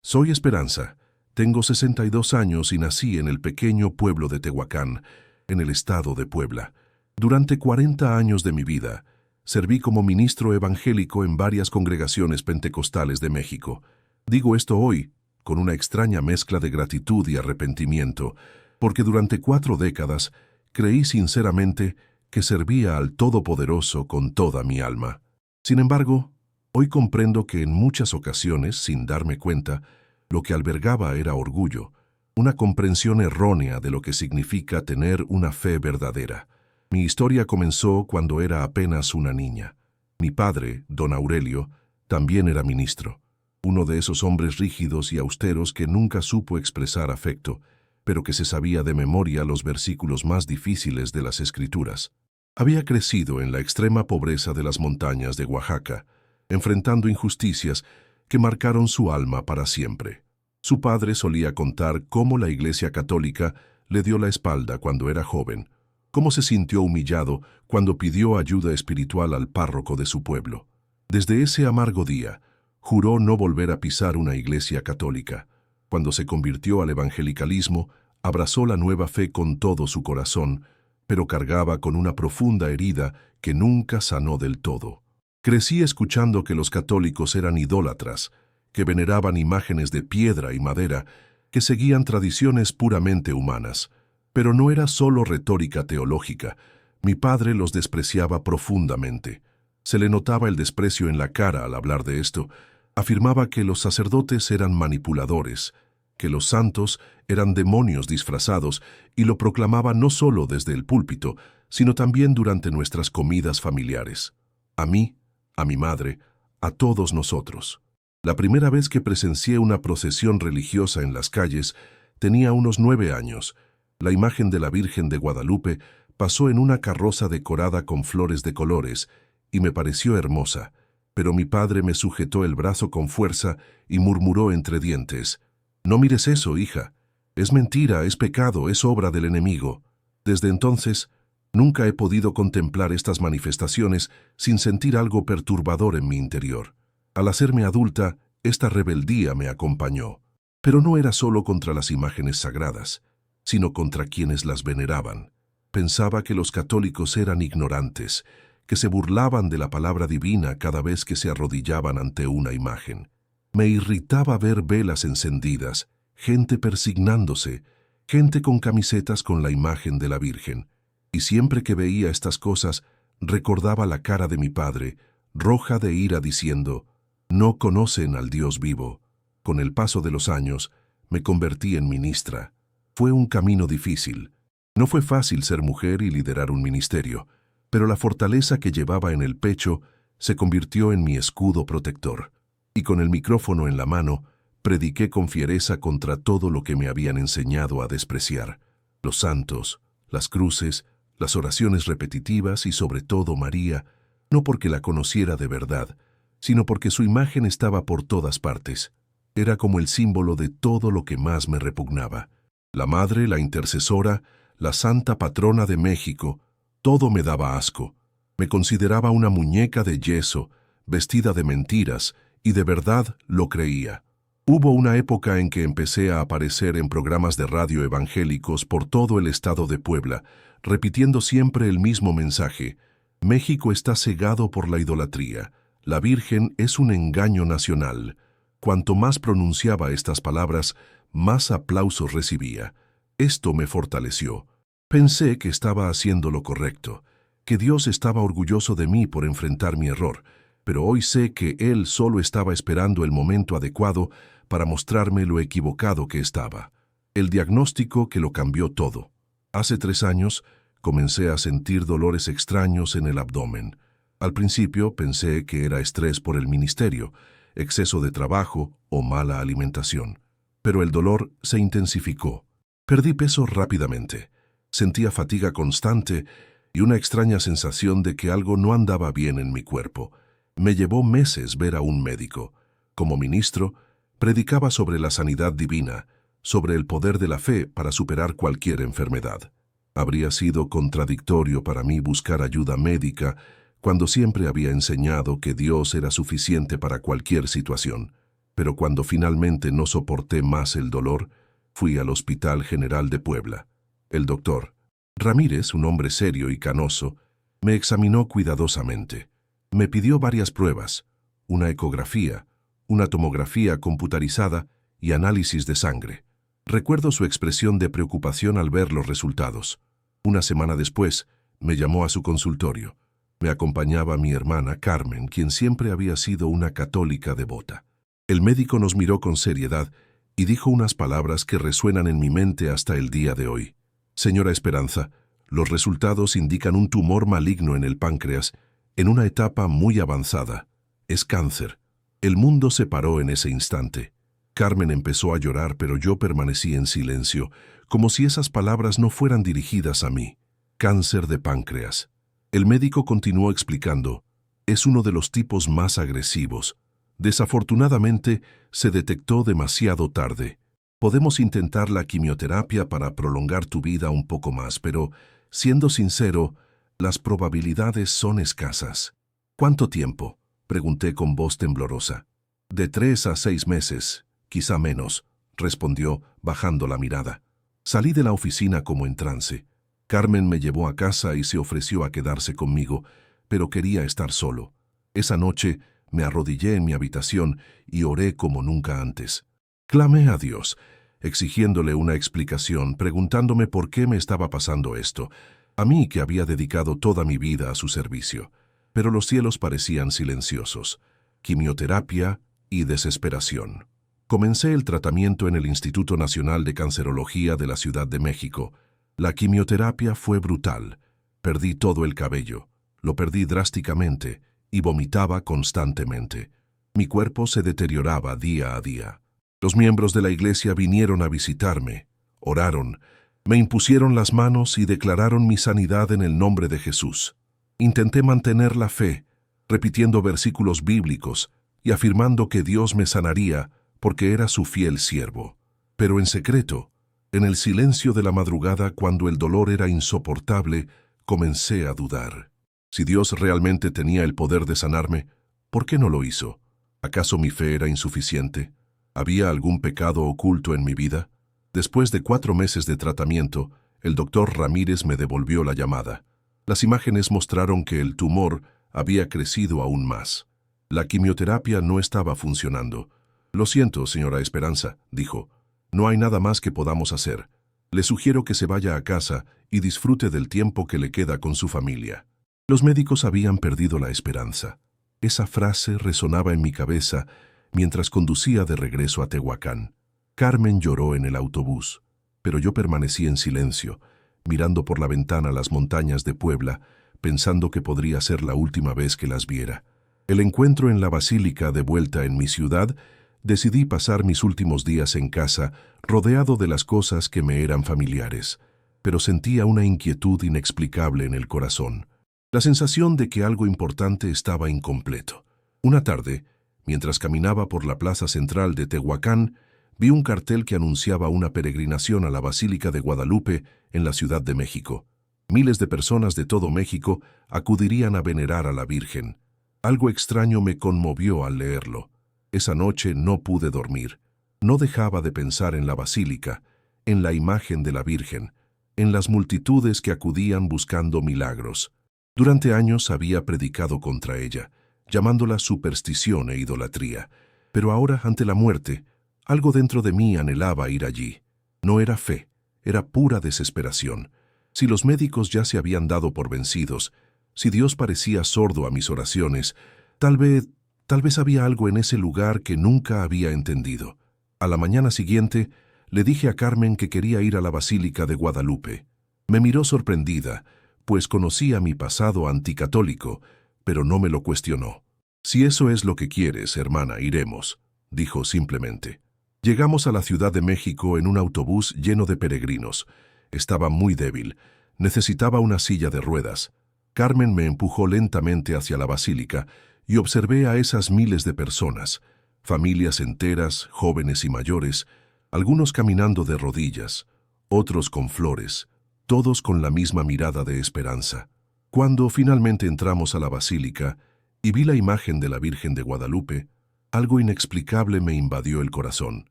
Soy Esperanza. Tengo 62 años y nací en el pequeño pueblo de Tehuacán, en el estado de Puebla. Durante 40 años de mi vida, serví como ministro evangélico en varias congregaciones pentecostales de México. Digo esto hoy, con una extraña mezcla de gratitud y arrepentimiento, porque durante 4 décadas creí sinceramente que servía al Todopoderoso con toda mi alma. Sin embargo, hoy comprendo que en muchas ocasiones, sin darme cuenta, lo que albergaba era orgullo, una comprensión errónea de lo que significa tener una fe verdadera. Mi historia comenzó cuando era apenas una niña. Mi padre, don Aurelio, también era ministro, uno de esos hombres rígidos y austeros que nunca supo expresar afecto, pero que se sabía de memoria los versículos más difíciles de las Escrituras. Había crecido en la extrema pobreza de las montañas de Oaxaca, enfrentando injusticias que marcaron su alma para siempre. Su padre solía contar cómo la Iglesia Católica le dio la espalda cuando era joven, cómo se sintió humillado cuando pidió ayuda espiritual al párroco de su pueblo. Desde ese amargo día, juró no volver a pisar una iglesia católica. Cuando se convirtió al evangelicalismo, abrazó la nueva fe con todo su corazón, pero cargaba con una profunda herida que nunca sanó del todo. Crecí escuchando que los católicos eran idólatras, que veneraban imágenes de piedra y madera, que seguían tradiciones puramente humanas. Pero no era solo retórica teológica. Mi padre los despreciaba profundamente. Se le notaba el desprecio en la cara al hablar de esto. Afirmaba que los sacerdotes eran manipuladores, que los santos eran demonios disfrazados, y lo proclamaba no solo desde el púlpito, sino también durante nuestras comidas familiares. A mí, a mi madre, a todos nosotros. La primera vez que presencié una procesión religiosa en las calles, tenía unos 9 años. La imagen de la Virgen de Guadalupe pasó en una carroza decorada con flores de colores, y me pareció hermosa, pero mi padre me sujetó el brazo con fuerza y murmuró entre dientes: «No mires eso, hija. Es mentira, es pecado, es obra del enemigo». Desde entonces, nunca he podido contemplar estas manifestaciones sin sentir algo perturbador en mi interior. Al hacerme adulta, esta rebeldía me acompañó. Pero no era solo contra las imágenes sagradas, sino contra quienes las veneraban. Pensaba que los católicos eran ignorantes, que se burlaban de la palabra divina cada vez que se arrodillaban ante una imagen. Me irritaba ver velas encendidas, gente persignándose, gente con camisetas con la imagen de la Virgen. Y siempre que veía estas cosas, recordaba la cara de mi padre, roja de ira, diciendo: «No conocen al Dios vivo». Con el paso de los años, me convertí en ministra. Fue un camino difícil. No fue fácil ser mujer y liderar un ministerio, pero la fortaleza que llevaba en el pecho se convirtió en mi escudo protector. Y con el micrófono en la mano, prediqué con fiereza contra todo lo que me habían enseñado a despreciar: los santos, las cruces, las oraciones repetitivas y sobre todo María, no porque la conociera de verdad, sino porque su imagen estaba por todas partes. Era como el símbolo de todo lo que más me repugnaba. La madre, la intercesora, la santa patrona de México, todo me daba asco. Me consideraba una muñeca de yeso, vestida de mentiras, y de verdad lo creía. Hubo una época en que empecé a aparecer en programas de radio evangélicos por todo el estado de Puebla, repitiendo siempre el mismo mensaje: México está cegado por la idolatría. La Virgen es un engaño nacional. Cuanto más pronunciaba estas palabras, más aplausos recibía. Esto me fortaleció. Pensé que estaba haciendo lo correcto, que Dios estaba orgulloso de mí por enfrentar mi error, pero hoy sé que Él solo estaba esperando el momento adecuado para mostrarme lo equivocado que estaba. El diagnóstico que lo cambió todo. Hace 3 años, comencé a sentir dolores extraños en el abdomen. Al principio pensé que era estrés por el ministerio, exceso de trabajo o mala alimentación. Pero el dolor se intensificó. Perdí peso rápidamente. Sentía fatiga constante y una extraña sensación de que algo no andaba bien en mi cuerpo. Me llevó meses ver a un médico. Como ministro, predicaba sobre la sanidad divina, sobre el poder de la fe para superar cualquier enfermedad. Habría sido contradictorio para mí buscar ayuda médica cuando siempre había enseñado que Dios era suficiente para cualquier situación. pero cuando finalmente no soporté más el dolor, fui al Hospital General de Puebla. El doctor Ramírez, un hombre serio y canoso, me examinó cuidadosamente. Me pidió varias pruebas, una ecografía, una tomografía computarizada y análisis de sangre. Recuerdo su expresión de preocupación al ver los resultados. Una semana después, me llamó a su consultorio. Me acompañaba mi hermana Carmen, quien siempre había sido una católica devota. El médico nos miró con seriedad y dijo unas palabras que resuenan en mi mente hasta el día de hoy. Señora Esperanza, los resultados indican un tumor maligno en el páncreas, en una etapa muy avanzada. Es cáncer. El mundo se paró en ese instante. Carmen empezó a llorar, pero yo permanecí en silencio, como si esas palabras no fueran dirigidas a mí. Cáncer de páncreas. El médico continuó explicando. Es uno de los tipos más agresivos. Desafortunadamente, se detectó demasiado tarde. Podemos intentar la quimioterapia para prolongar tu vida un poco más, pero, siendo sincero, las probabilidades son escasas. ¿Cuánto tiempo?, pregunté con voz temblorosa. De 3 a 6 meses, quizá menos, respondió, bajando la mirada. Salí de la oficina como en trance. Carmen me llevó a casa y se ofreció a quedarse conmigo, pero quería estar solo. Esa noche me arrodillé en mi habitación y oré como nunca antes. Clamé a Dios, exigiéndole una explicación, preguntándome por qué me estaba pasando esto, a mí que había dedicado toda mi vida a su servicio. Pero los cielos parecían silenciosos. Quimioterapia y desesperación. Comencé el tratamiento en el Instituto Nacional de Cancerología de la Ciudad de México. La quimioterapia fue brutal. Perdí todo el cabello. Lo perdí drásticamente y vomitaba constantemente. Mi cuerpo se deterioraba día a día. Los miembros de la iglesia vinieron a visitarme, oraron, me impusieron las manos y declararon mi sanidad en el nombre de Jesús. Intenté mantener la fe, repitiendo versículos bíblicos y afirmando que Dios me sanaría porque era su fiel siervo. Pero en secreto, en el silencio de la madrugada, cuando el dolor era insoportable, comencé a dudar. Si Dios realmente tenía el poder de sanarme, ¿por qué no lo hizo? ¿Acaso mi fe era insuficiente? ¿Había algún pecado oculto en mi vida? Después de 4 meses de tratamiento, el doctor Ramírez me devolvió la llamada. Las imágenes mostraron que el tumor había crecido aún más. La quimioterapia no estaba funcionando. Lo siento, señora Esperanza, dijo. No hay nada más que podamos hacer. Le sugiero que se vaya a casa y disfrute del tiempo que le queda con su familia. Los médicos habían perdido la esperanza. Esa frase resonaba en mi cabeza mientras conducía de regreso a Tehuacán. Carmen lloró en el autobús, pero yo permanecí en silencio, mirando por la ventana las montañas de Puebla, pensando que podría ser la última vez que las viera. El encuentro en la basílica de vuelta en mi ciudad, decidí pasar mis últimos días en casa, rodeado de las cosas que me eran familiares, pero sentía una inquietud inexplicable en el corazón, la sensación de que algo importante estaba incompleto. Una tarde, mientras caminaba por la plaza central de Tehuacán, vi un cartel que anunciaba una peregrinación a la Basílica de Guadalupe en la Ciudad de México. Miles de personas de todo México acudirían a venerar a la Virgen. Algo extraño me conmovió al leerlo. Esa noche no pude dormir. No dejaba de pensar en la basílica, en la imagen de la Virgen, en las multitudes que acudían buscando milagros. Durante años había predicado contra ella, llamándola superstición e idolatría. Pero ahora, ante la muerte, algo dentro de mí anhelaba ir allí. No era fe, era pura desesperación. Si los médicos ya se habían dado por vencidos, si Dios parecía sordo a mis oraciones, tal vez había algo en ese lugar que nunca había entendido. A la mañana siguiente, le dije a Carmen que quería ir a la Basílica de Guadalupe. Me miró sorprendida, pues conocía mi pasado anticatólico, pero no me lo cuestionó. Si eso es lo que quieres, hermana, iremos, dijo simplemente. Llegamos a la Ciudad de México en un autobús lleno de peregrinos. Estaba muy débil, necesitaba una silla de ruedas. Carmen me empujó lentamente hacia la basílica y observé a esas miles de personas, familias enteras, jóvenes y mayores, algunos caminando de rodillas, otros con flores, todos con la misma mirada de esperanza. Cuando finalmente entramos a la basílica y vi la imagen de la Virgen de Guadalupe, Algo inexplicable me invadió el corazón.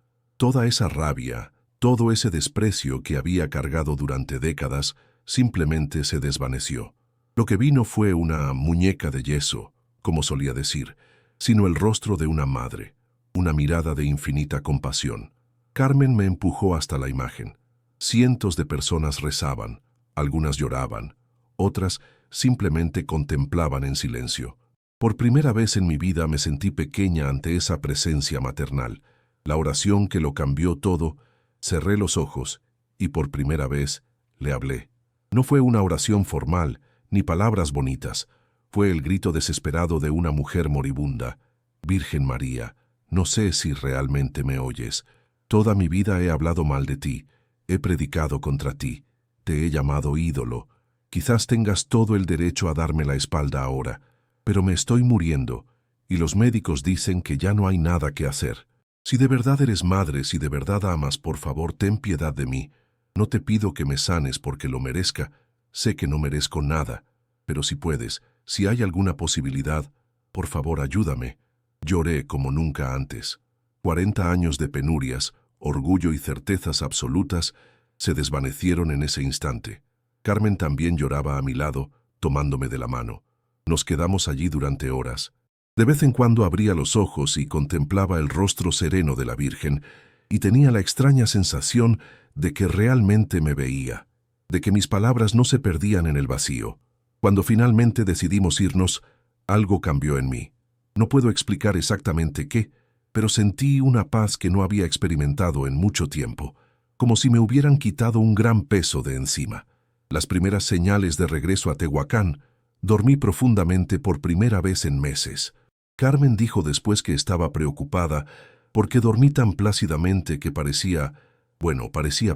Toda esa rabia, todo ese desprecio que había cargado durante décadas, simplemente se desvaneció. Lo que vino fue una muñeca de yeso, como solía decir, sino el rostro de una madre, una mirada de infinita compasión. Carmen me empujó hasta la imagen. Cientos de personas rezaban, algunas lloraban, otras simplemente contemplaban en silencio. Por primera vez en mi vida me sentí pequeña ante esa presencia maternal, la oración que lo cambió todo. Cerré los ojos y por primera vez le hablé. No fue una oración formal, ni palabras bonitas, fue el grito desesperado de una mujer moribunda. Virgen María, no sé si realmente me oyes. Toda mi vida he hablado mal de ti, he predicado contra ti, te he llamado ídolo. Quizás tengas todo el derecho a darme la espalda ahora, pero me estoy muriendo, y los médicos dicen que ya no hay nada que hacer. Si de verdad eres madre, si de verdad amas, por favor, ten piedad de mí. No te pido que me sanes porque lo merezca, sé que no merezco nada, pero si puedes, si hay alguna posibilidad, por favor, ayúdame. Lloré como nunca antes. 40 años de penurias, orgullo y certezas absolutas se desvanecieron en ese instante. Carmen también lloraba a mi lado, tomándome de la mano. Nos quedamos allí durante horas. De vez en cuando abría los ojos y contemplaba el rostro sereno de la Virgen, y tenía la extraña sensación de que realmente me veía, de que mis palabras no se perdían en el vacío. Cuando finalmente decidimos irnos, algo cambió en mí. No puedo explicar exactamente qué, pero sentí una paz que no había experimentado en mucho tiempo, como si me hubieran quitado un gran peso de encima. Las primeras señales de regreso a Tehuacán, dormí profundamente por primera vez en meses. Carmen dijo después que estaba preocupada porque dormí tan plácidamente que parecía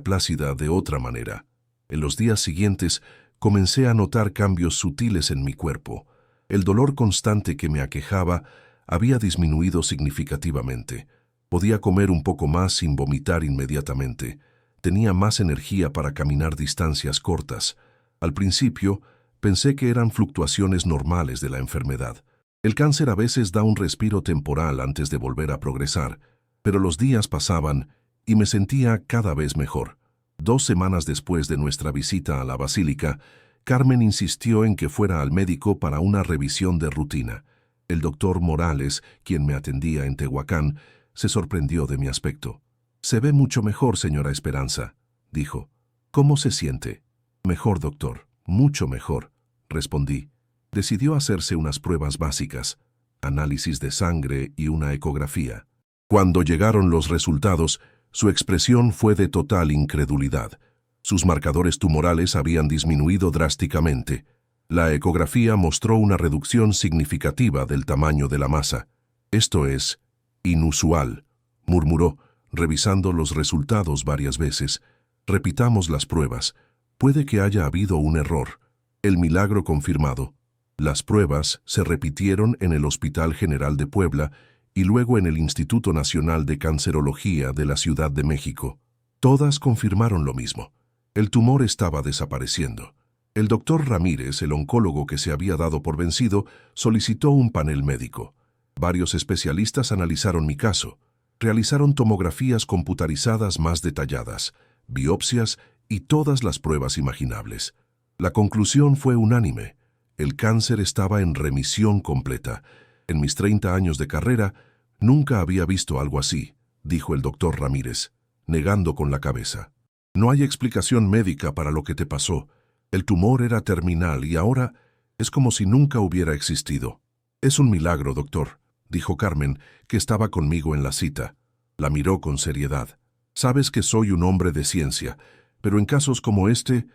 plácida de otra manera. En los días siguientes comencé a notar cambios sutiles en mi cuerpo. El dolor constante que me aquejaba había disminuido significativamente. Podía comer un poco más sin vomitar inmediatamente. Tenía más energía para caminar distancias cortas. Al principio, pensé que eran fluctuaciones normales de la enfermedad. El cáncer a veces da un respiro temporal antes de volver a progresar, pero los días pasaban y me sentía cada vez mejor. 2 semanas después de nuestra visita a la basílica, Carmen insistió en que fuera al médico para una revisión de rutina. El doctor Morales, quien me atendía en Tehuacán, se sorprendió de mi aspecto. «Se ve mucho mejor, señora Esperanza», dijo. «¿Cómo se siente?» «Mejor, doctor, mucho mejor», respondí. Decidió hacerse unas pruebas básicas, análisis de sangre y una ecografía. Cuando llegaron los resultados, su expresión fue de total incredulidad. Sus marcadores tumorales habían disminuido drásticamente. La ecografía mostró una reducción significativa del tamaño de la masa. «Esto es inusual», murmuró, revisando los resultados varias veces. «Repitamos las pruebas. Puede que haya habido un error». El milagro confirmado. Las pruebas se repitieron en el Hospital General de Puebla y luego en el Instituto Nacional de Cancerología de la Ciudad de México. Todas confirmaron lo mismo. El tumor estaba desapareciendo. El doctor Ramírez, el oncólogo que se había dado por vencido, solicitó un panel médico. Varios especialistas analizaron mi caso. Realizaron tomografías computarizadas más detalladas, biopsias y todas las pruebas imaginables. La conclusión fue unánime. El cáncer estaba en remisión completa. En mis 30 años de carrera, nunca había visto algo así, dijo el doctor Ramírez, negando con la cabeza. No hay explicación médica para lo que te pasó. El tumor era terminal y ahora es como si nunca hubiera existido. Es un milagro, doctor, dijo Carmen, que estaba conmigo en la cita. La miró con seriedad. Sabes que soy un hombre de ciencia, pero en casos como este,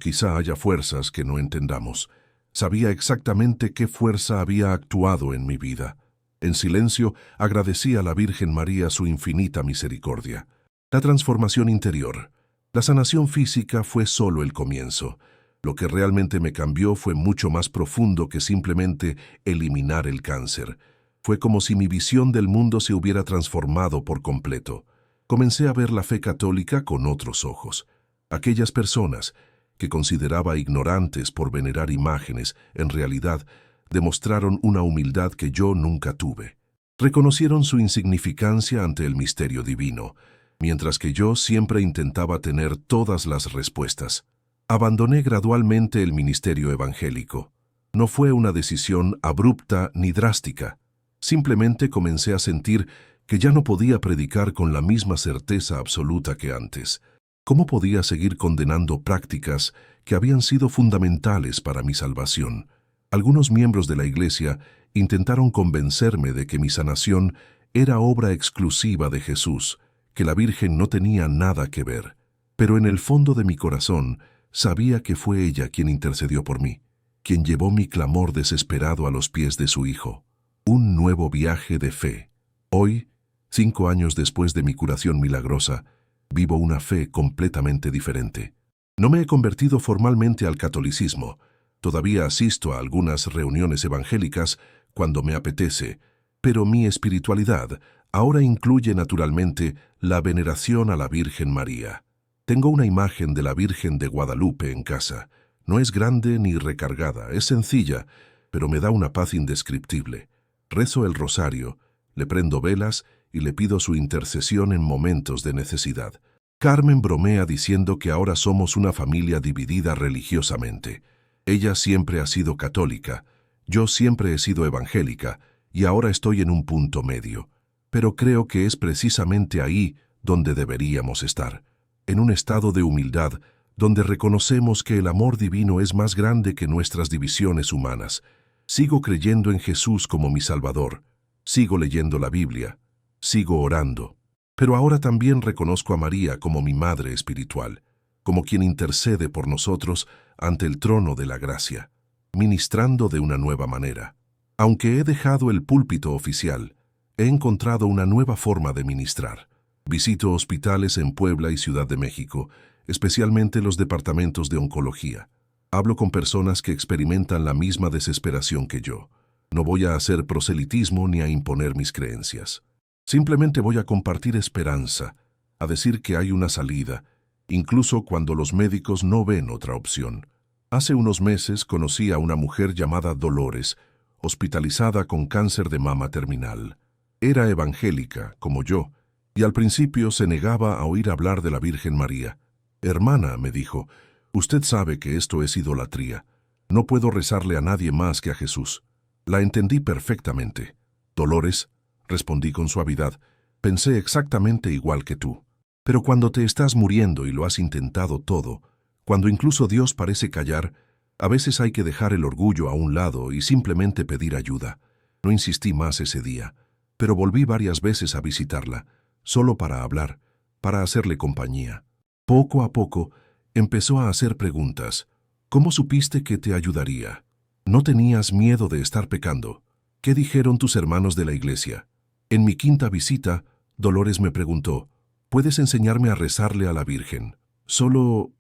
quizá haya fuerzas que no entendamos. Sabía exactamente qué fuerza había actuado en mi vida. En silencio, agradecí a la Virgen María su infinita misericordia. La transformación interior. La sanación física fue solo el comienzo. Lo que realmente me cambió fue mucho más profundo que simplemente eliminar el cáncer. Fue como si mi visión del mundo se hubiera transformado por completo. Comencé a ver la fe católica con otros ojos. Aquellas personas que consideraba ignorantes por venerar imágenes, en realidad demostraron una humildad que yo nunca tuve. Reconocieron su insignificancia ante el misterio divino, mientras que yo siempre intentaba tener todas las respuestas. Abandoné gradualmente el ministerio evangélico. No fue una decisión abrupta ni drástica. Simplemente comencé a sentir que ya no podía predicar con la misma certeza absoluta que antes. ¿Cómo podía seguir condenando prácticas que habían sido fundamentales para mi salvación? Algunos miembros de la Iglesia intentaron convencerme de que mi sanación era obra exclusiva de Jesús, que la Virgen no tenía nada que ver. Pero en el fondo de mi corazón sabía que fue ella quien intercedió por mí, quien llevó mi clamor desesperado a los pies de su Hijo. Un nuevo viaje de fe. Hoy, 5 años después de mi curación milagrosa, vivo una fe completamente diferente. No me he convertido formalmente al catolicismo. Todavía asisto a algunas reuniones evangélicas cuando me apetece, pero mi espiritualidad ahora incluye naturalmente la veneración a la Virgen María. Tengo una imagen de la Virgen de Guadalupe en casa. No es grande ni recargada, es sencilla, pero me da una paz indescriptible. Rezo el rosario, le prendo velas y le pido su intercesión en momentos de necesidad. Carmen bromea diciendo que ahora somos una familia dividida religiosamente. Ella siempre ha sido católica, yo siempre he sido evangélica y ahora estoy en un punto medio. Pero creo que es precisamente ahí donde deberíamos estar, en un estado de humildad donde reconocemos que el amor divino es más grande que nuestras divisiones humanas. Sigo creyendo en Jesús como mi Salvador, sigo leyendo la Biblia, sigo orando. Pero ahora también reconozco a María como mi Madre espiritual, como quien intercede por nosotros ante el trono de la gracia, ministrando de una nueva manera. Aunque he dejado el púlpito oficial, he encontrado una nueva forma de ministrar. Visito hospitales en Puebla y Ciudad de México, especialmente los departamentos de oncología. Hablo con personas que experimentan la misma desesperación que yo. No voy a hacer proselitismo ni a imponer mis creencias. Simplemente voy a compartir esperanza, a decir que hay una salida, incluso cuando los médicos no ven otra opción. Hace unos meses conocí a una mujer llamada Dolores, hospitalizada con cáncer de mama terminal. Era evangélica, como yo, y al principio se negaba a oír hablar de la Virgen María. «Hermana», me dijo, «usted sabe que esto es idolatría. No puedo rezarle a nadie más que a Jesús». La entendí perfectamente. «Dolores», respondí con suavidad, «pensé exactamente igual que tú. Pero cuando te estás muriendo y lo has intentado todo, cuando incluso Dios parece callar, a veces hay que dejar el orgullo a un lado y simplemente pedir ayuda». No insistí más ese día, pero volví varias veces a visitarla, solo para hablar, para hacerle compañía. Poco a poco, empezó a hacer preguntas. «¿Cómo supiste que te ayudaría? ¿No tenías miedo de estar pecando? ¿Qué dijeron tus hermanos de la iglesia?» En mi 5ª visita, Dolores me preguntó, «¿Puedes enseñarme a rezarle a la Virgen? Solo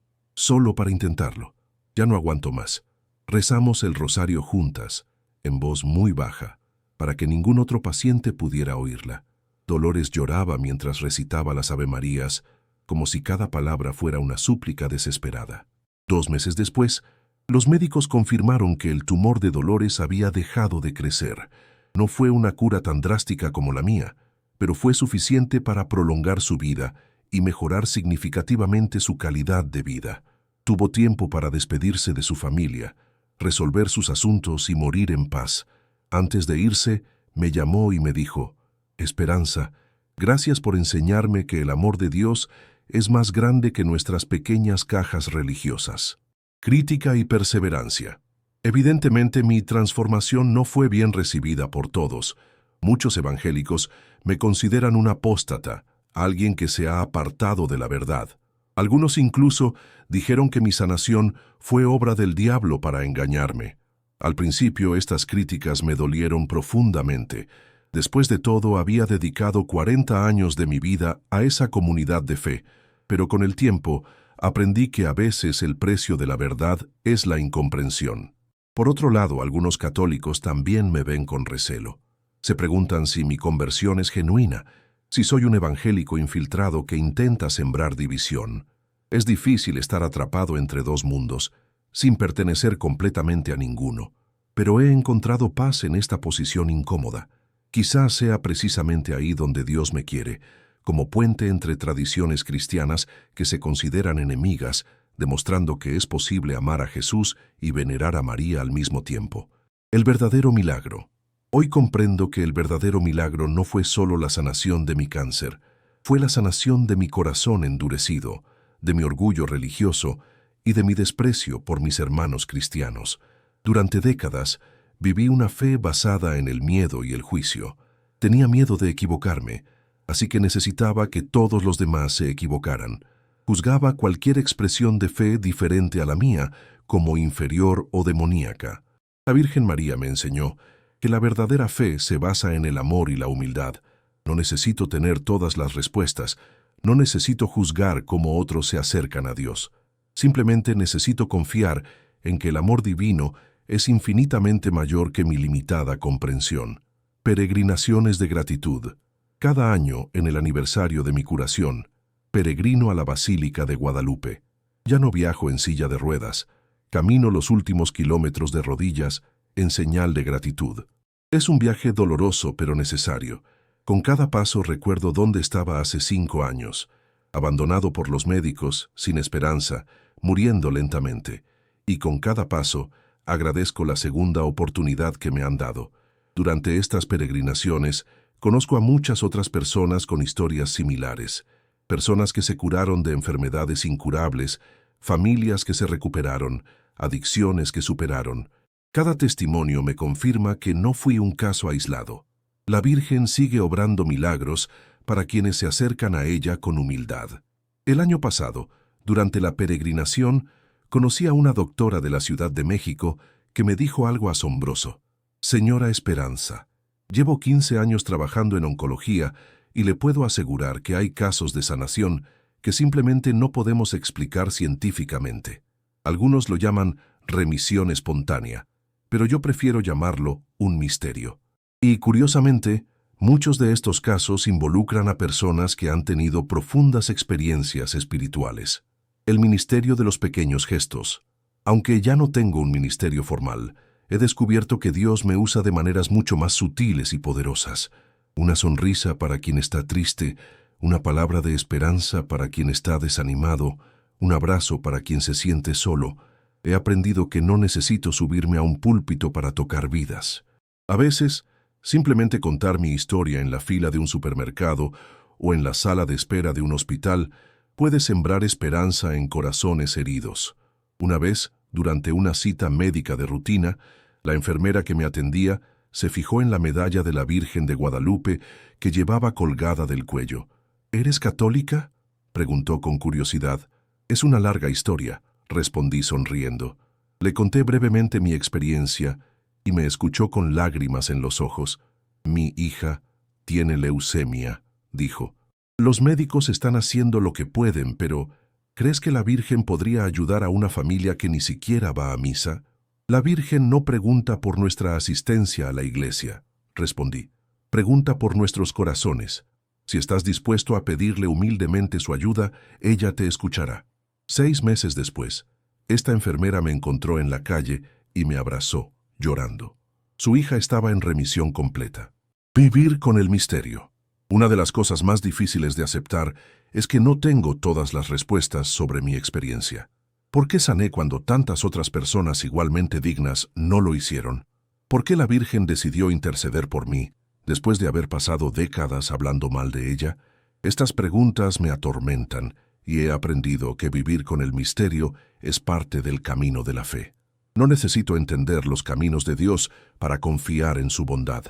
para intentarlo. Ya no aguanto más». Rezamos el rosario juntas, en voz muy baja, para que ningún otro paciente pudiera oírla. Dolores lloraba mientras recitaba las Avemarías, como si cada palabra fuera una súplica desesperada. 2 meses después, los médicos confirmaron que el tumor de Dolores había dejado de crecer. No fue una cura tan drástica como la mía, pero fue suficiente para prolongar su vida y mejorar significativamente su calidad de vida. Tuvo tiempo para despedirse de su familia, resolver sus asuntos y morir en paz. Antes de irse, me llamó y me dijo, «Esperanza, gracias por enseñarme que el amor de Dios es más grande que nuestras pequeñas cajas religiosas». Crítica y perseverancia. Evidentemente, mi transformación no fue bien recibida por todos. Muchos evangélicos me consideran un apóstata, alguien que se ha apartado de la verdad. Algunos incluso dijeron que mi sanación fue obra del diablo para engañarme. Al principio, estas críticas me dolieron profundamente. Después de todo, había dedicado 40 años de mi vida a esa comunidad de fe, pero con el tiempo aprendí que a veces el precio de la verdad es la incomprensión. Por otro lado, algunos católicos también me ven con recelo. Se preguntan si mi conversión es genuina, si soy un evangélico infiltrado que intenta sembrar división. Es difícil estar atrapado entre 2 mundos, sin pertenecer completamente a ninguno, pero he encontrado paz en esta posición incómoda. Quizás sea precisamente ahí donde Dios me quiere, como puente entre tradiciones cristianas que se consideran enemigas, demostrando que es posible amar a Jesús y venerar a María al mismo tiempo. El verdadero milagro. Hoy comprendo que el verdadero milagro no fue solo la sanación de mi cáncer, fue la sanación de mi corazón endurecido, de mi orgullo religioso y de mi desprecio por mis hermanos cristianos. Durante décadas, viví una fe basada en el miedo y el juicio. Tenía miedo de equivocarme, así que necesitaba que todos los demás se equivocaran. Juzgaba cualquier expresión de fe diferente a la mía como inferior o demoníaca. La Virgen María me enseñó que la verdadera fe se basa en el amor y la humildad. No necesito tener todas las respuestas, no necesito juzgar cómo otros se acercan a Dios. Simplemente necesito confiar en que el amor divino es infinitamente mayor que mi limitada comprensión. Peregrinaciones de gratitud. Cada año, en el aniversario de mi curación, peregrino a la Basílica de Guadalupe. Ya no viajo en silla de ruedas, camino los últimos kilómetros de rodillas en señal de gratitud. Es un viaje doloroso pero necesario. Con cada paso recuerdo dónde estaba hace 5 años, abandonado por los médicos, sin esperanza, muriendo lentamente. Y con cada paso, agradezco la segunda oportunidad que me han dado. Durante estas peregrinaciones, conozco a muchas otras personas con historias similares. Personas que se curaron de enfermedades incurables, familias que se recuperaron, adicciones que superaron. Cada testimonio me confirma que no fui un caso aislado. La Virgen sigue obrando milagros para quienes se acercan a ella con humildad. El año pasado, durante la peregrinación, conocí a una doctora de la Ciudad de México que me dijo algo asombroso. Señora Esperanza, llevo 15 años trabajando en oncología y le puedo asegurar que hay casos de sanación que simplemente no podemos explicar científicamente. Algunos lo llaman remisión espontánea, pero yo prefiero llamarlo un misterio. Y curiosamente, muchos de estos casos involucran a personas que han tenido profundas experiencias espirituales. El ministerio de los pequeños gestos. Aunque ya no tengo un ministerio formal, he descubierto que Dios me usa de maneras mucho más sutiles y poderosas. Una sonrisa para quien está triste, una palabra de esperanza para quien está desanimado, un abrazo para quien se siente solo. He aprendido que no necesito subirme a un púlpito para tocar vidas. A veces, simplemente contar mi historia en la fila de un supermercado o en la sala de espera de un hospital puede sembrar esperanza en corazones heridos. Una vez, durante una cita médica de rutina, la enfermera que me atendía se fijó en la medalla de la Virgen de Guadalupe que llevaba colgada del cuello. ¿Eres católica?, preguntó con curiosidad. Es una larga historia, respondí sonriendo. Le conté brevemente mi experiencia y me escuchó con lágrimas en los ojos. Mi hija tiene leucemia, dijo. Los médicos están haciendo lo que pueden, pero ¿crees que la Virgen podría ayudar a una familia que ni siquiera va a misa? La Virgen no pregunta por nuestra asistencia a la iglesia, respondí. Pregunta por nuestros corazones. Si estás dispuesto a pedirle humildemente su ayuda, ella te escuchará. 6 meses después, esta enfermera me encontró en la calle y me abrazó, llorando. Su hija estaba en remisión completa. Vivir con el misterio. Una de las cosas más difíciles de aceptar es que no tengo todas las respuestas sobre mi experiencia. ¿Por qué sané cuando tantas otras personas igualmente dignas no lo hicieron? ¿Por qué la Virgen decidió interceder por mí, después de haber pasado décadas hablando mal de ella? Estas preguntas me atormentan y he aprendido que vivir con el misterio es parte del camino de la fe. No necesito entender los caminos de Dios para confiar en su bondad.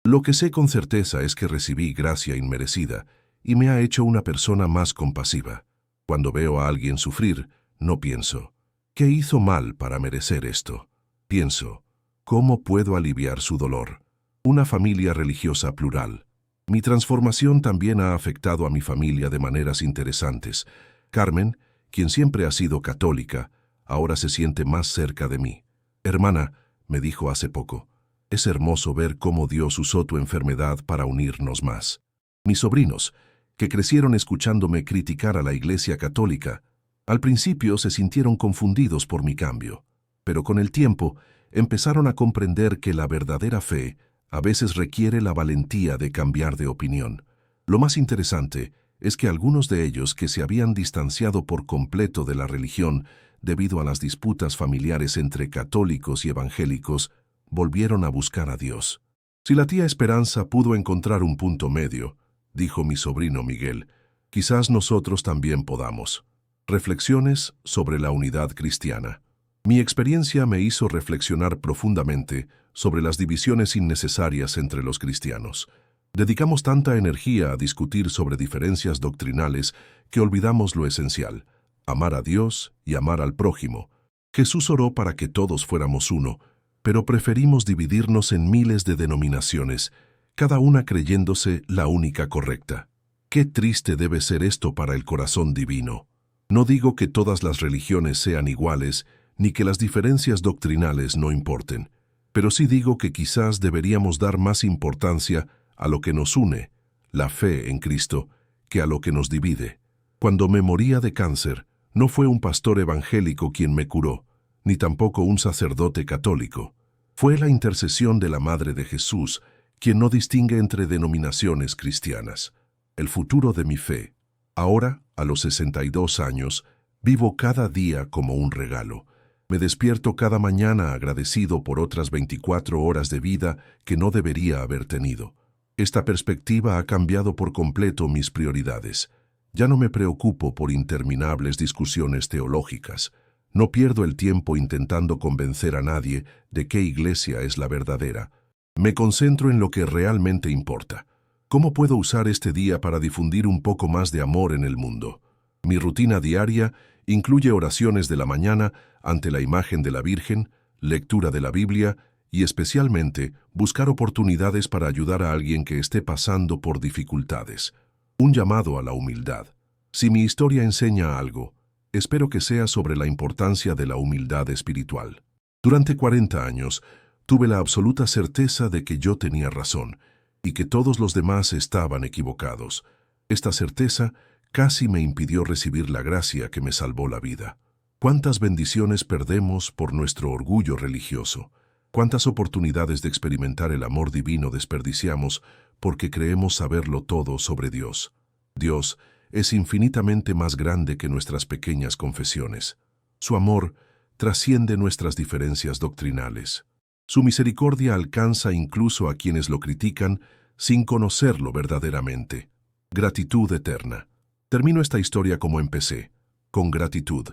Lo que sé con certeza es que recibí gracia inmerecida y me ha hecho una persona más compasiva. Cuando veo a alguien sufrir, no pienso, ¿qué hizo mal para merecer esto? Pienso, ¿cómo puedo aliviar su dolor? Una familia religiosa plural. Mi transformación también ha afectado a mi familia de maneras interesantes. Carmen, quien siempre ha sido católica, ahora se siente más cerca de mí. Hermana, me dijo hace poco, es hermoso ver cómo Dios usó tu enfermedad para unirnos más. Mis sobrinos, que crecieron escuchándome criticar a la Iglesia Católica, al principio se sintieron confundidos por mi cambio, pero con el tiempo empezaron a comprender que la verdadera fe A veces requiere la valentía de cambiar de opinión. Lo más interesante es que algunos de ellos que se habían distanciado por completo de la religión debido a las disputas familiares entre católicos y evangélicos, volvieron a buscar a Dios. Si la tía Esperanza pudo encontrar un punto medio, dijo mi sobrino Miguel, quizás nosotros también podamos. Reflexiones sobre la unidad cristiana. Mi experiencia me hizo reflexionar profundamente sobre las divisiones innecesarias entre los cristianos. Dedicamos tanta energía a discutir sobre diferencias doctrinales que olvidamos lo esencial: amar a Dios y amar al prójimo. Jesús oró para que todos fuéramos uno, pero preferimos dividirnos en miles de denominaciones, cada una creyéndose la única correcta. Qué triste debe ser esto para el corazón divino. No digo que todas las religiones sean iguales, ni que las diferencias doctrinales no importen, pero sí digo que quizás deberíamos dar más importancia a lo que nos une, la fe en Cristo, que a lo que nos divide. Cuando me moría de cáncer, no fue un pastor evangélico quien me curó, ni tampoco un sacerdote católico. Fue la intercesión de la Madre de Jesús, quien no distingue entre denominaciones cristianas. El futuro de mi fe. Ahora, a los 62 años, vivo cada día como un regalo. Me despierto cada mañana agradecido por otras 24 horas de vida que no debería haber tenido. Esta perspectiva ha cambiado por completo mis prioridades. Ya no me preocupo por interminables discusiones teológicas. No pierdo el tiempo intentando convencer a nadie de qué iglesia es la verdadera. Me concentro en lo que realmente importa. ¿Cómo puedo usar este día para difundir un poco más de amor en el mundo? Mi rutina diaria incluye oraciones de la mañana ante la imagen de la Virgen, lectura de la Biblia y especialmente buscar oportunidades para ayudar a alguien que esté pasando por dificultades. Un llamado a la humildad. Si mi historia enseña algo, espero que sea sobre la importancia de la humildad espiritual. Durante 40 años, tuve la absoluta certeza de que yo tenía razón y que todos los demás estaban equivocados. Esta certeza casi me impidió recibir la gracia que me salvó la vida. ¿Cuántas bendiciones perdemos por nuestro orgullo religioso? ¿Cuántas oportunidades de experimentar el amor divino desperdiciamos porque creemos saberlo todo sobre Dios? Dios es infinitamente más grande que nuestras pequeñas confesiones. Su amor trasciende nuestras diferencias doctrinales. Su misericordia alcanza incluso a quienes lo critican sin conocerlo verdaderamente. Gratitud eterna. Termino esta historia como empecé, con gratitud.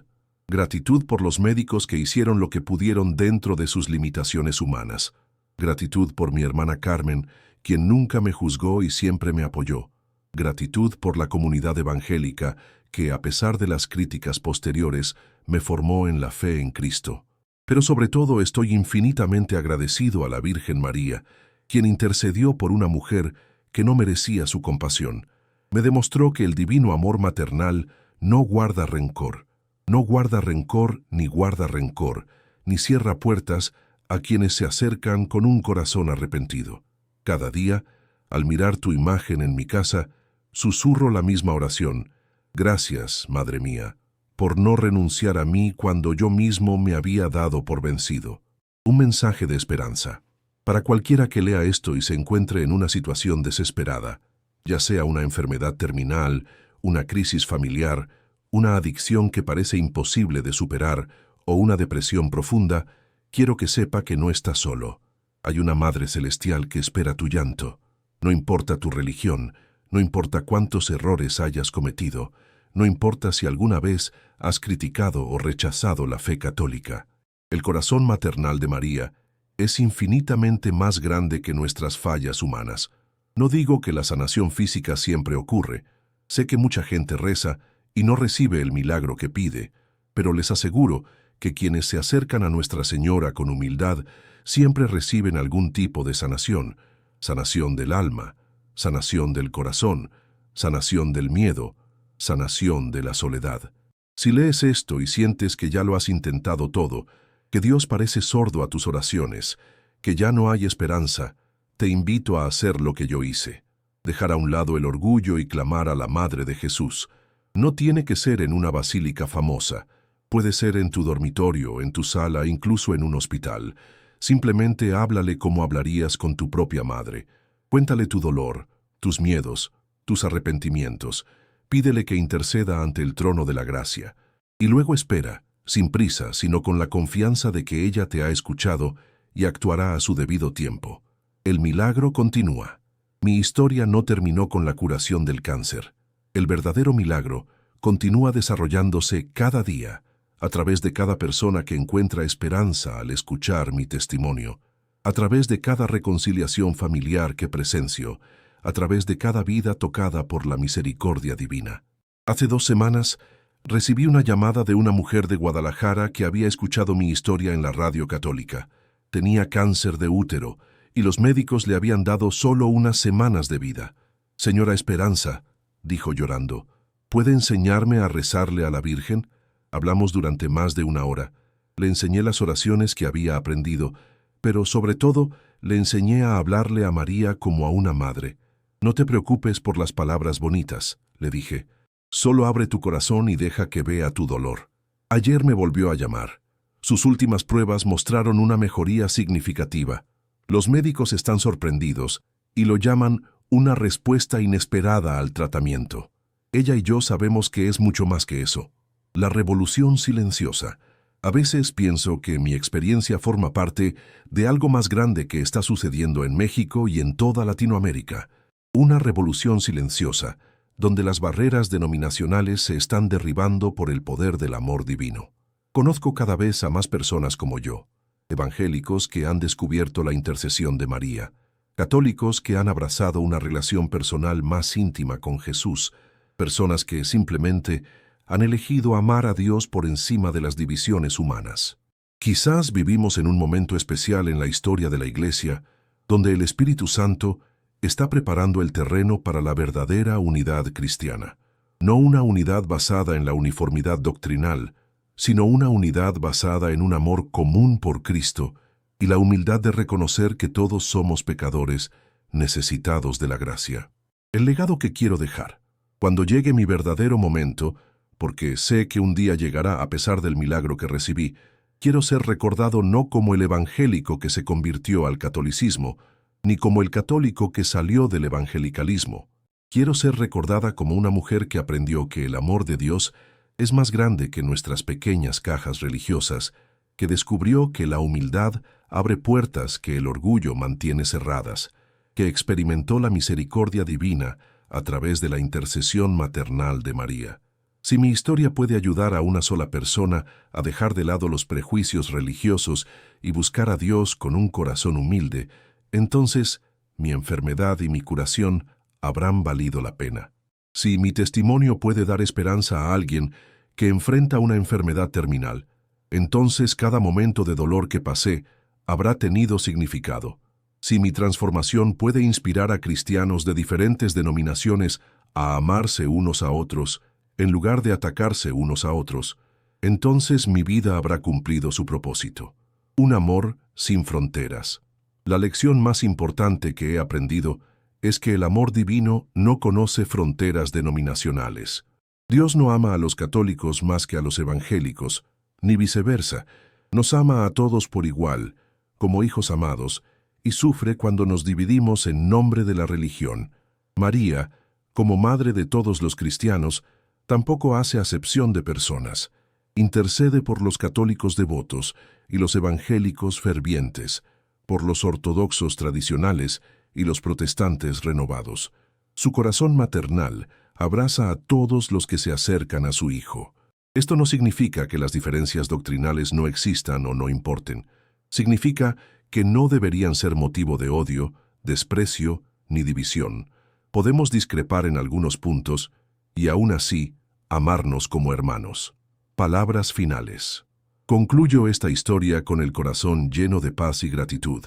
Gratitud por los médicos que hicieron lo que pudieron dentro de sus limitaciones humanas. Gratitud por mi hermana Carmen, quien nunca me juzgó y siempre me apoyó. Gratitud por la comunidad evangélica que, a pesar de las críticas posteriores, me formó en la fe en Cristo. Pero sobre todo estoy infinitamente agradecido a la Virgen María, quien intercedió por una mujer que no merecía su compasión. Me demostró que el divino amor maternal no guarda rencor. No guarda rencor, ni cierra puertas a quienes se acercan con un corazón arrepentido. Cada día, al mirar tu imagen en mi casa, susurro la misma oración: gracias, Madre mía, por no renunciar a mí cuando yo mismo me había dado por vencido. Un mensaje de esperanza. Para cualquiera que lea esto y se encuentre en una situación desesperada, ya sea una enfermedad terminal, una crisis familiar, una adicción que parece imposible de superar o una depresión profunda, quiero que sepa que no está solo. Hay una Madre Celestial que espera tu llanto. No importa tu religión, no importa cuántos errores hayas cometido, no importa si alguna vez has criticado o rechazado la fe católica. El corazón maternal de María es infinitamente más grande que nuestras fallas humanas. No digo que la sanación física siempre ocurre. Sé que mucha gente reza y no recibe el milagro que pide, pero les aseguro que quienes se acercan a Nuestra Señora con humildad siempre reciben algún tipo de sanación: sanación del alma, sanación del corazón, sanación del miedo, sanación de la soledad. Si lees esto y sientes que ya lo has intentado todo, que Dios parece sordo a tus oraciones, que ya no hay esperanza, te invito a hacer lo que yo hice: dejar a un lado el orgullo y clamar a la Madre de Jesús. No tiene que ser en una basílica famosa, puede ser en tu dormitorio, en tu sala, incluso en un hospital. Simplemente háblale como hablarías con tu propia madre. Cuéntale tu dolor, tus miedos, tus arrepentimientos. Pídele que interceda ante el trono de la gracia. Y luego espera, sin prisa, sino con la confianza de que ella te ha escuchado y actuará a su debido tiempo. El milagro continúa. Mi historia no terminó con la curación del cáncer. El verdadero milagro continúa desarrollándose cada día, a través de cada persona que encuentra esperanza al escuchar mi testimonio, a través de cada reconciliación familiar que presencio, a través de cada vida tocada por la misericordia divina. Hace 2 semanas, recibí una llamada de una mujer de Guadalajara que había escuchado mi historia en la radio católica. Tenía cáncer de útero y los médicos le habían dado solo unas semanas de vida. Señora Esperanza, dijo llorando, ¿puede enseñarme a rezarle a la Virgen? Hablamos durante más de 1 hora. Le enseñé las oraciones que había aprendido, pero sobre todo le enseñé a hablarle a María como a una madre. No te preocupes por las palabras bonitas, le dije. Solo abre tu corazón y deja que vea tu dolor. Ayer me volvió a llamar. Sus últimas pruebas mostraron una mejoría significativa. Los médicos están sorprendidos y lo llaman una respuesta inesperada al tratamiento. Ella y yo sabemos que es mucho más que eso. La revolución silenciosa. A veces pienso que mi experiencia forma parte de algo más grande que está sucediendo en México y en toda Latinoamérica. Una revolución silenciosa, donde las barreras denominacionales se están derribando por el poder del amor divino. Conozco cada vez a más personas como yo, evangélicos que han descubierto la intercesión de María, católicos que han abrazado una relación personal más íntima con Jesús, personas que simplemente han elegido amar a Dios por encima de las divisiones humanas. Quizás vivimos en un momento especial en la historia de la Iglesia, donde el Espíritu Santo está preparando el terreno para la verdadera unidad cristiana. No una unidad basada en la uniformidad doctrinal, sino una unidad basada en un amor común por Cristo y la humildad de reconocer que todos somos pecadores necesitados de la gracia. El legado que quiero dejar, cuando llegue mi verdadero momento, porque sé que un día llegará a pesar del milagro que recibí, quiero ser recordado no como el evangélico que se convirtió al catolicismo, ni como el católico que salió del evangelicalismo. Quiero ser recordada como una mujer que aprendió que el amor de Dios es más grande que nuestras pequeñas cajas religiosas, que descubrió que la humildad abre puertas que el orgullo mantiene cerradas, que experimentó la misericordia divina a través de la intercesión maternal de María. Si mi historia puede ayudar a una sola persona a dejar de lado los prejuicios religiosos y buscar a Dios con un corazón humilde, entonces mi enfermedad y mi curación habrán valido la pena. Si mi testimonio puede dar esperanza a alguien que enfrenta una enfermedad terminal, entonces cada momento de dolor que pasé habrá tenido significado. Si mi transformación puede inspirar a cristianos de diferentes denominaciones a amarse unos a otros, en lugar de atacarse unos a otros, entonces mi vida habrá cumplido su propósito. Un amor sin fronteras. La lección más importante que he aprendido es que el amor divino no conoce fronteras denominacionales. Dios no ama a los católicos más que a los evangélicos, ni viceversa. Nos ama a todos por igual, como hijos amados, y sufre cuando nos dividimos en nombre de la religión. María, como madre de todos los cristianos, tampoco hace acepción de personas. Intercede por los católicos devotos y los evangélicos fervientes, por los ortodoxos tradicionales y los protestantes renovados. Su corazón maternal abraza a todos los que se acercan a su Hijo. Esto no significa que las diferencias doctrinales no existan o no importen. Significa que no deberían ser motivo de odio, desprecio ni división. Podemos discrepar en algunos puntos y aún así amarnos como hermanos. Palabras finales. Concluyo esta historia con el corazón lleno de paz y gratitud.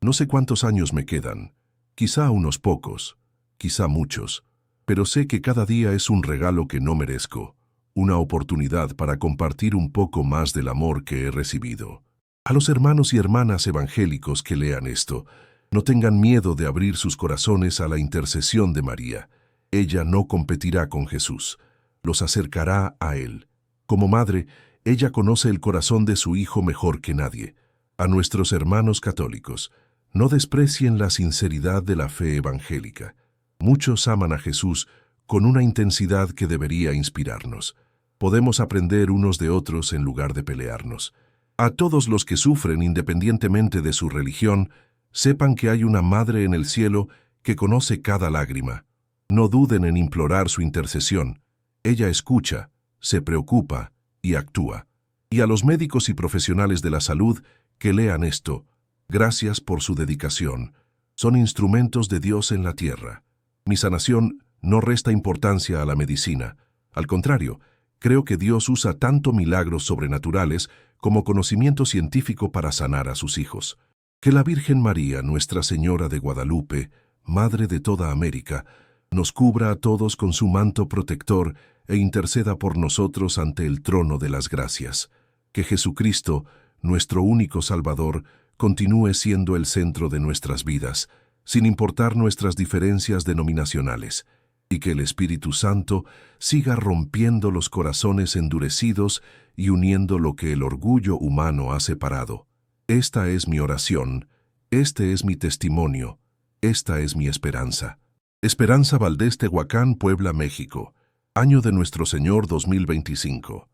No sé cuántos años me quedan, quizá unos pocos, quizá muchos, pero sé que cada día es un regalo que no merezco, una oportunidad para compartir un poco más del amor que he recibido. A los hermanos y hermanas evangélicos que lean esto, no tengan miedo de abrir sus corazones a la intercesión de María. Ella no competirá con Jesús, los acercará a Él. Como madre, ella conoce el corazón de su hijo mejor que nadie. A nuestros hermanos católicos, no desprecien la sinceridad de la fe evangélica. Muchos aman a Jesús con una intensidad que debería inspirarnos. Podemos aprender unos de otros en lugar de pelearnos. A todos los que sufren independientemente de su religión, sepan que hay una Madre en el cielo que conoce cada lágrima. No duden en implorar su intercesión. Ella escucha, se preocupa y actúa. Y a los médicos y profesionales de la salud que lean esto, gracias por su dedicación. Son instrumentos de Dios en la tierra. Mi sanación no resta importancia a la medicina. Al contrario, creo que Dios usa tanto milagros sobrenaturales como conocimiento científico para sanar a sus hijos. Que la Virgen María, Nuestra Señora de Guadalupe, Madre de toda América, nos cubra a todos con su manto protector e interceda por nosotros ante el trono de las gracias. Que Jesucristo, nuestro único Salvador, continúe siendo el centro de nuestras vidas, sin importar nuestras diferencias denominacionales, y que el Espíritu Santo siga rompiendo los corazones endurecidos y uniendo lo que el orgullo humano ha separado. Esta es mi oración, este es mi testimonio, esta es mi esperanza. Esperanza Valdés, Tehuacán, Puebla, México. Año de Nuestro Señor 2025.